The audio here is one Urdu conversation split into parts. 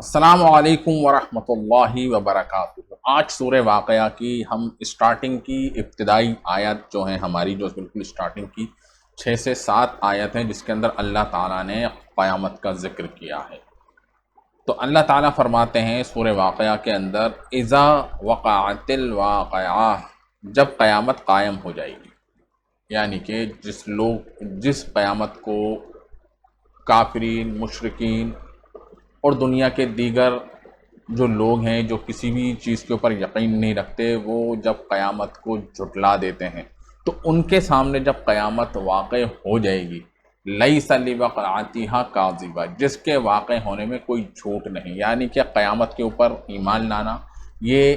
السلام علیکم ورحمۃ اللہ وبرکاتہ۔ آج سورہ واقعہ کی ہم اسٹارٹنگ کی ابتدائی آیت جو ہیں ہماری، جو بالکل اسٹارٹنگ کی 6 سے 7 آیت ہیں، جس کے اندر اللہ تعالیٰ نے قیامت کا ذکر کیا ہے۔ تو اللہ تعالیٰ فرماتے ہیں سورہ واقعہ کے اندر، اذا وقعت الواقعہ، جب قیامت قائم ہو جائے گی، یعنی کہ جس قیامت کو کافرین، مشرکین اور دنیا کے دیگر جو لوگ ہیں جو کسی بھی چیز کے اوپر یقین نہیں رکھتے، وہ جب قیامت کو جھٹلا دیتے ہیں، تو ان کے سامنے جب قیامت واقع ہو جائے گی، لیس لوقعتھا کاذبہ، جس کے واقع ہونے میں کوئی جھوٹ نہیں، یعنی کہ قیامت کے اوپر ایمان لانا یہ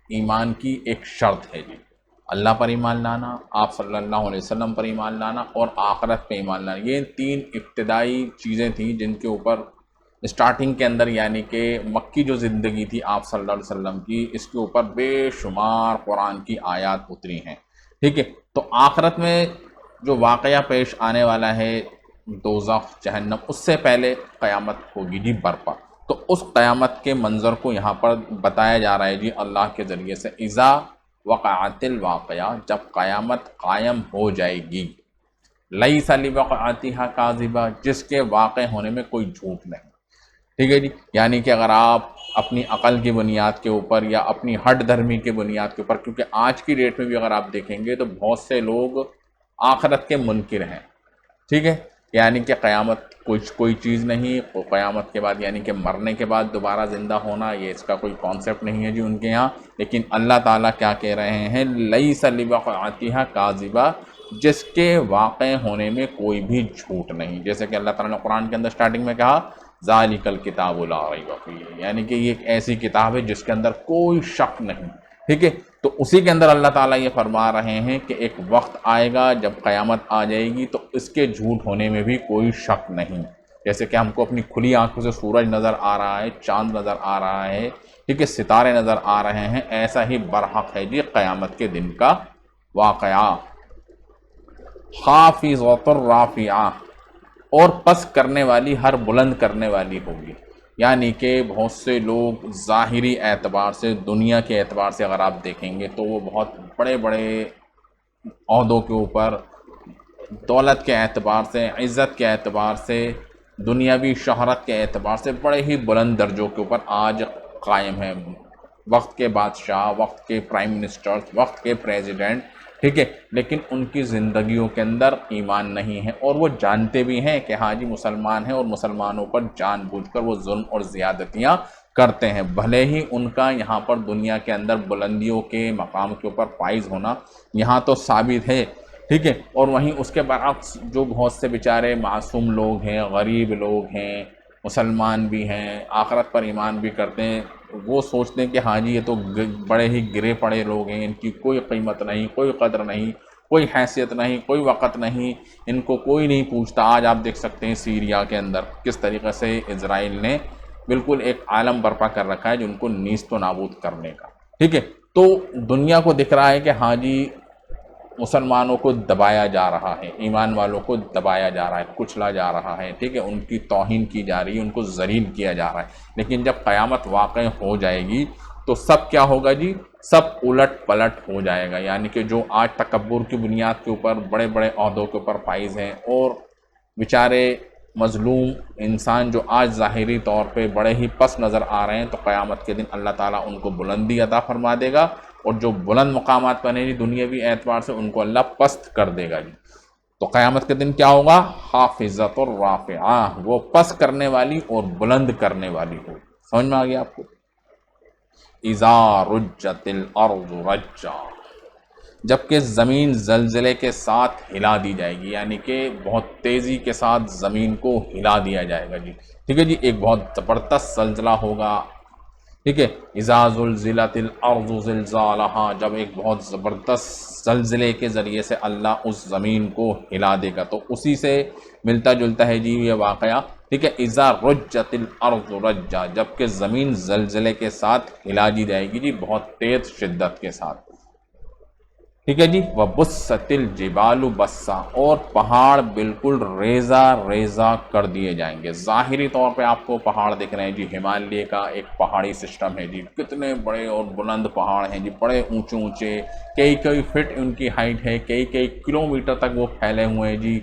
ایمان کی ایک شرط ہے جی۔ اللہ پر ایمان لانا، آپ صلی اللہ علیہ وسلم پر ایمان لانا اور آخرت پہ ایمان لانا، یہ 3 ابتدائی چیزیں تھیں جن کے اوپر اسٹارٹنگ کے اندر، یعنی کہ مکی جو زندگی تھی آپ صلی اللہ علیہ وسلم کی، اس کے اوپر بے شمار قرآن کی آیات اتری ہیں، ٹھیک ہے۔ تو آخرت میں جو واقعہ پیش آنے والا ہے، دوزخ، جہنم، اس سے پہلے قیامت ہوگی جی برپا۔ تو اس قیامت کے منظر کو یہاں پر بتایا جا رہا ہے جی اللہ کے ذریعے سے، اذا وقعت الواقعہ، جب قیامت قائم ہو جائے گی، لیس لوقعتھا کاذبہ، جس کے واقع ہونے میں کوئی جھوٹ نہیں، ٹھیک ہے جی۔ یعنی کہ اگر آپ اپنی عقل کی بنیاد کے اوپر یا اپنی ہٹ دھرمی کی بنیاد کے اوپر، کیونکہ آج کی ڈیٹ میں بھی اگر آپ دیکھیں گے تو بہت سے لوگ آخرت کے منکر ہیں، ٹھیک ہے، یعنی کہ قیامت کوئی چیز نہیں، قیامت کے بعد یعنی کہ مرنے کے بعد دوبارہ زندہ ہونا، یہ اس کا کوئی کانسیپٹ نہیں ہے جی ان کے یہاں۔ لیکن اللہ تعالیٰ کیا کہہ رہے ہیں، لیس لوقعتھا کاذبہ، جس کے واقع ہونے میں کوئی بھی جھوٹ نہیں، جیسے کہ اللہ تعالیٰ نے قرآن کے اندر اسٹارٹنگ میں کہا، ذالک الکتاب لا ریب فیہ، یعنی کہ یہ ایک ایسی کتاب ہے جس کے اندر کوئی شک نہیں، ٹھیک ہے۔ تو اسی کے اندر اللہ تعالیٰ یہ فرما رہے ہیں کہ ایک وقت آئے گا جب قیامت آ جائے گی تو اس کے جھوٹ ہونے میں بھی کوئی شک نہیں، جیسے کہ ہم کو اپنی کھلی آنکھوں سے سورج نظر آ رہا ہے، چاند نظر آ رہا ہے، ٹھیک ہے، ستارے نظر آ رہے ہیں، ایسا ہی برحق ہے جی قیامت کے دن کا واقعہ۔ خافضۃ رافعہ، اور پس کرنے والی، ہر بلند کرنے والی ہوگی، یعنی کہ بہت سے لوگ ظاہری اعتبار سے، دنیا کے اعتبار سے اگر آپ دیکھیں گے تو وہ بہت بڑے بڑے عہدوں کے اوپر، دولت کے اعتبار سے، عزت کے اعتبار سے، دنیاوی شہرت کے اعتبار سے بڑے ہی بلند درجوں کے اوپر آج قائم ہیں، وقت کے بادشاہ، وقت کے پرائم منسٹر، وقت کے پریزیڈنٹ، ٹھیک ہے، لیکن ان کی زندگیوں کے اندر ایمان نہیں ہے، اور وہ جانتے بھی ہیں کہ ہاں جی مسلمان ہیں، اور مسلمانوں پر جان بوجھ کر وہ ظلم اور زیادتیاں کرتے ہیں، بھلے ہی ان کا یہاں پر دنیا کے اندر بلندیوں کے مقام کے اوپر فائز ہونا یہاں تو ثابت ہے، ٹھیک ہے، اور وہیں اس کے برعکس جو بہت سے بیچارے معصوم لوگ ہیں، غریب لوگ ہیں، مسلمان بھی ہیں، آخرت پر ایمان بھی کرتے ہیں، وہ سوچتے ہیں کہ ہاں جی یہ تو بڑے ہی گرے پڑے لوگ ہیں، ان کی کوئی قیمت نہیں، کوئی قدر نہیں، کوئی حیثیت نہیں، کوئی وقت نہیں، ان کو کوئی نہیں پوچھتا۔ آج آپ دیکھ سکتے ہیں سیریا کے اندر کس طریقے سے اسرائیل نے بالکل ایک عالم برپا کر رکھا ہے جن کو نیست و نابود کرنے کا، ٹھیک ہے۔ تو دنیا کو دکھ رہا ہے کہ ہاں جی مسلمانوں کو دبایا جا رہا ہے، ایمان والوں کو دبایا جا رہا ہے، کچلا جا رہا ہے، ٹھیک ہے، ان کی توہین کی جا رہی ہے، ان کو ذلیل کیا جا رہا ہے، لیکن جب قیامت واقع ہو جائے گی تو سب کیا ہوگا جی، سب الٹ پلٹ ہو جائے گا، یعنی کہ جو آج تکبر کی بنیاد کے اوپر بڑے بڑے عہدوں کے اوپر فائز ہیں، اور بیچارے مظلوم انسان جو آج ظاہری طور پہ بڑے ہی پس نظر آ رہے ہیں، تو قیامت کے دن اللہ تعالیٰ ان کو بلندی عطا فرما دے گا، اور جو بلند مقامات پر ہیں دنیاوی اعتبار سے ان کو اللہ پست کر دے گا جی۔ تو قیامت کے دن کیا ہوگا، خافضۃ الرافعہ، وہ پس کرنے والی اور بلند کرنے والی ہوگی، سمجھ میں آ گیا آپ کو۔ اذا رجت الارض رجا، جبکہ زمین زلزلے کے ساتھ ہلا دی جائے گی، یعنی کہ بہت تیزی کے ساتھ زمین کو ہلا دیا جائے گا جی، ٹھیک ہے جی، ایک بہت زبردست زلزلہ ہوگا، ٹھیک ہے۔ اذا زلزلت الارض زلزالہا، جب ایک بہت زبردست زلزلے کے ذریعے سے اللہ اس زمین کو ہلا دے گا، تو اسی سے ملتا جلتا ہے جی یہ واقعہ، ٹھیک ہے۔ اذا رجت الارض رجا، جبکہ زمین زلزلے کے ساتھ ہلا دی جائے گی جی، بہت تیز شدت کے ساتھ۔ ٹھیک ہے جی، وَبُسَّتِ الْجِبَالُ بَسًّا، اور پہاڑ بالکل ریزہ ریزہ کر دیے جائیں گے۔ ظاہری طور پہ آپ کو پہاڑ دکھ رہے ہیں جی، ہمالیہ کا ایک پہاڑی سسٹم ہے جی، کتنے بڑے اور بلند پہاڑ ہیں جی، بڑے اونچے اونچے، کئی فٹ ان کی ہائٹ ہے، کئی کلومیٹر تک وہ پھیلے ہوئے ہیں جی،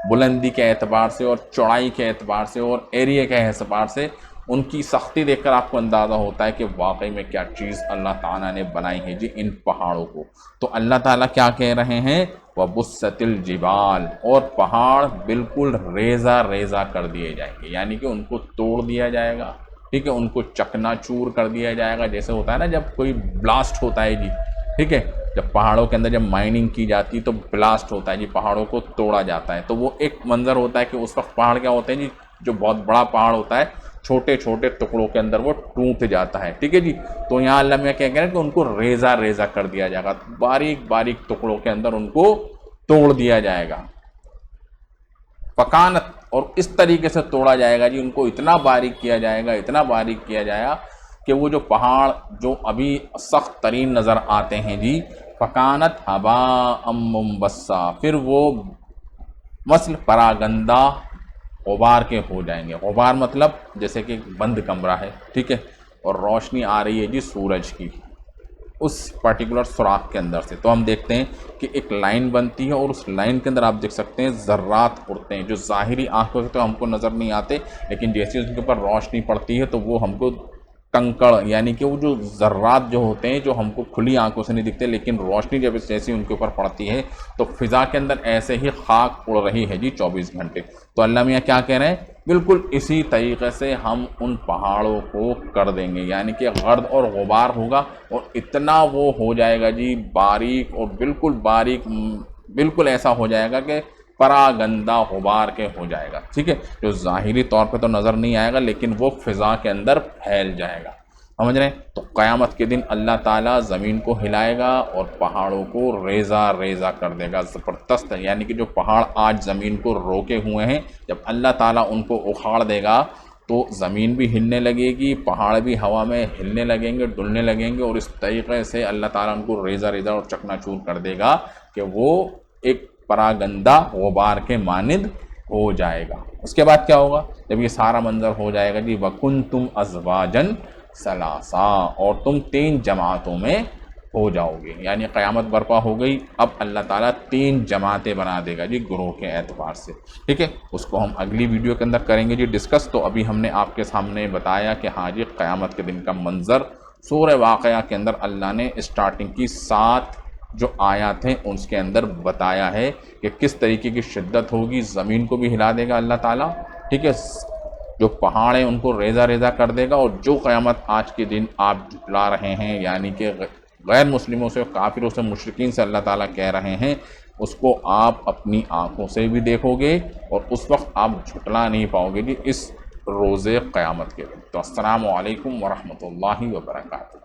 بلندی کے اعتبار سے اور چوڑائی کے اعتبار سے اور ایریا کے اعتبار سے ان کی سختی دیکھ کر آپ کو اندازہ ہوتا ہے کہ واقعی میں کیا چیز اللہ تعالیٰ نے بنائی ہے جی ان پہاڑوں کو۔ تو اللہ تعالیٰ کیا کہہ رہے ہیں، وَبُسَّتِ الْجِبَالِ، اور پہاڑ بالکل ریزہ ریزہ کر دیے جائیں گے، یعنی کہ ان کو توڑ دیا جائے گا، ٹھیک ہے، ان کو چکنا چور کر دیا جائے گا، جیسے ہوتا ہے نا جب کوئی بلاسٹ ہوتا ہے جی، ٹھیک ہے، جب پہاڑوں کے اندر جب مائننگ کی جاتی ہے تو بلاسٹ ہوتا ہے جی، پہاڑوں کو توڑا جاتا ہے، تو وہ ایک منظر ہوتا ہے کہ اس وقت پہاڑ کیا ہوتے ہیں جی، جو بہت بڑا پہاڑ ہوتا ہے چھوٹے چھوٹے ٹکڑوں کے اندر وہ ٹوٹ جاتا ہے، ٹھیک ہے جی۔ تو یہاں اللہ میاں کیا کہہ رہے ہیں کہ ان کو ریزہ ریزہ کر دیا جائے گا، باریک باریک ٹکڑوں کے اندر ان کو توڑ دیا جائے گا، فکانت، اور اس طریقے سے توڑا جائے گا جی، ان کو اتنا باریک کیا جائے گا، اتنا باریک کیا جائے گا کہ وہ جو پہاڑ جو ابھی سخت ترین نظر آتے ہیں جی، فکانت ہباء منبثا، پھر وہ مثل پراگندہ غبار کے ہو جائیں گے۔ غبار مطلب جیسے کہ بند کمرہ ہے، ٹھیک ہے، اور روشنی آ رہی ہے جی سورج کی اس پرٹیکولر سوراخ کے اندر سے، تو ہم دیکھتے ہیں کہ ایک لائن بنتی ہے اور اس لائن کے اندر آپ دیکھ سکتے ہیں ذرات اڑتے ہیں، جو ظاہری آنکھوں سے تو ہم کو نظر نہیں آتے، لیکن جیسے اس کے اوپر روشنی پڑتی ہے تو وہ ہم کو کنکڑ، یعنی کہ وہ جو ذرات جو ہوتے ہیں جو ہم کو کھلی آنکھوں سے نہیں دکھتے، لیکن روشنی جب جیسی ان کے اوپر پڑتی ہے تو فضا کے اندر ایسے ہی خاک اڑ رہی ہے جی 24 گھنٹے۔ تو اللہ میاں کیا کہہ رہے ہیں، بالکل اسی طریقے سے ہم ان پہاڑوں کو کر دیں گے، یعنی کہ گرد اور غبار ہوگا اور اتنا وہ ہو جائے گا جی باریک، اور بالکل باریک، بالکل ایسا ہو جائے گا کہ پراگندہ غبار کے ہو جائے گا، ٹھیک ہے، جو ظاہری طور پہ تو نظر نہیں آئے گا لیکن وہ فضا کے اندر پھیل جائے گا، سمجھ رہے ہیں۔ تو قیامت کے دن اللہ تعالیٰ زمین کو ہلائے گا اور پہاڑوں کو ریزہ ریزہ کر دے گا، زبردست، یعنی کہ جو پہاڑ آج زمین کو روکے ہوئے ہیں، جب اللہ تعالیٰ ان کو اکھاڑ دے گا تو زمین بھی ہلنے لگے گی، پہاڑ بھی ہوا میں ہلنے لگیں گے، ڈلنے لگیں گے، اور اس طریقے سے اللہ تعالیٰ ان کو ریزہ ریزہ اور چکنا چور کر دے گا کہ وہ ایک پراگندہ غبار کے مانند ہو جائے گا۔ اس کے بعد کیا ہوگا، جب یہ سارا منظر ہو جائے گا جی، وَكُنْتُمْ أَزْوَاجًا ثَلَاثًا، اور تم 3 جماعتوں میں ہو جاؤ گے، یعنی قیامت برپا ہو گئی، اب اللہ تعالیٰ 3 جماعتیں بنا دے گا جی گروہ کے اعتبار سے، ٹھیک ہے، اس کو ہم اگلی ویڈیو کے اندر کریں گے جی ڈسکس۔ تو ابھی ہم نے آپ کے سامنے بتایا کہ ہاں جی قیامت کے دن کا منظر سورہ واقعہ کے اندر اللہ نے اسٹارٹنگ کی 7 جو آیات ہیں اس کے اندر بتایا ہے کہ کس طریقے کی شدت ہوگی، زمین کو بھی ہلا دے گا اللہ تعالیٰ، ٹھیک ہے، جو پہاڑ ہیں ان کو ریزہ ریزہ کر دے گا، اور جو قیامت آج کے دن آپ جھٹلا رہے ہیں، یعنی کہ غیر مسلموں سے، کافروں سے، مشرکین سے اللہ تعالیٰ کہہ رہے ہیں، اس کو آپ اپنی آنکھوں سے بھی دیکھو گے اور اس وقت آپ جھٹلا نہیں پاؤ گے جی اس روز قیامت کے دن۔ تو السلام علیکم ورحمۃ اللہ وبرکاتہ۔